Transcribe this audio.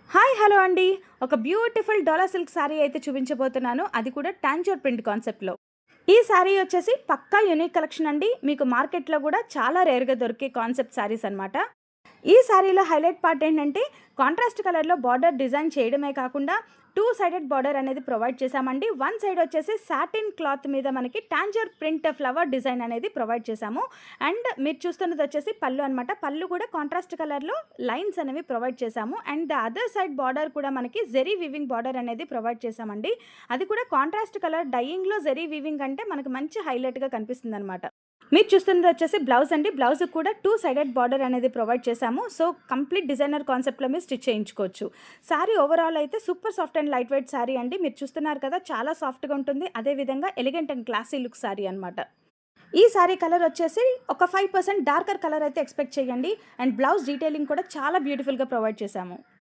Hi hello అండి. ఒక beautiful డోలా silk sari అయితే చూపించబోతున్నాను. అది కూడా టాంజోర్ ప్రింట్ కాన్సెప్ట్‌లో. ఈ శారీ వచ్చేసి పక్కా యూనిక్ కలెక్షన్ అండి. మీకు మార్కెట్‌లో కూడా చాలా రేర్‌గా దొరికే కాన్సెప్ట్ శారీస్ అనమాట. ఈ శారీలో హైలైట్ పార్ట్ ఏంటంటే కాంట్రాస్ట్ కలర్‌లో బార్డర్ డిజైన్ చేయడమే కాకుండా 2 సైడెడ్ బార్డర్ అనేది ప్రొవైడ్ చేశామండి. వన్ సైడ్ వచ్చేసి సాటిన్ క్లాత్ మీద మనకి టాంజర్ ప్రింట్ ఫ్లవర్ డిజైన్ అనేది ప్రొవైడ్ చేశాము. అండ్ మీరు చూస్తున్నది వచ్చేసి పళ్ళు అనమాట. పళ్ళు కూడా కాంట్రాస్ట్ కలర్‌లో లైన్స్ అనేవి ప్రొవైడ్ చేశాము. And the other side border కూడా మనకి జెరీ వీవింగ్ బార్డర్ అనేది ప్రొవైడ్ చేశామండి. అది కూడా కాంట్రాస్ట్ కలర్ డైయింగ్‌లో జెరీ వీవింగ్ అంటే మనకు మంచి హైలైట్‌గా కనిపిస్తుందనమాట. మీరు చూస్తున్నది వచ్చేసి బ్లౌజ్ అండి. బ్లౌజ్‌కి కూడా 2 సైడెడ్ బార్డర్ అనేది ప్రొవైడ్ చేశాము. సో, కంప్లీట్ డిజైనర్ కాన్సెప్ట్‌లో మీరు స్టిచ్ చేయించుకోవచ్చు. శారీ ఓవరాల్ అయితే super soft and light weight sari అండి. మీరు చూస్తున్నారు కదా, చాలా సాఫ్ట్‌గా ఉంటుంది. అదే విధంగా elegant and classy look sari అనమాట. ఈ శారీ కలర్ వచ్చేసి ఒక 5% డార్కర్ కలర్ అయితే ఎక్స్‌పెక్ట్ చేయండి. అండ్ బ్లౌజ్ డీటెయిలింగ్ కూడా చాలా బ్యూటిఫుల్‌గా ప్రొవైడ్ చేశాము.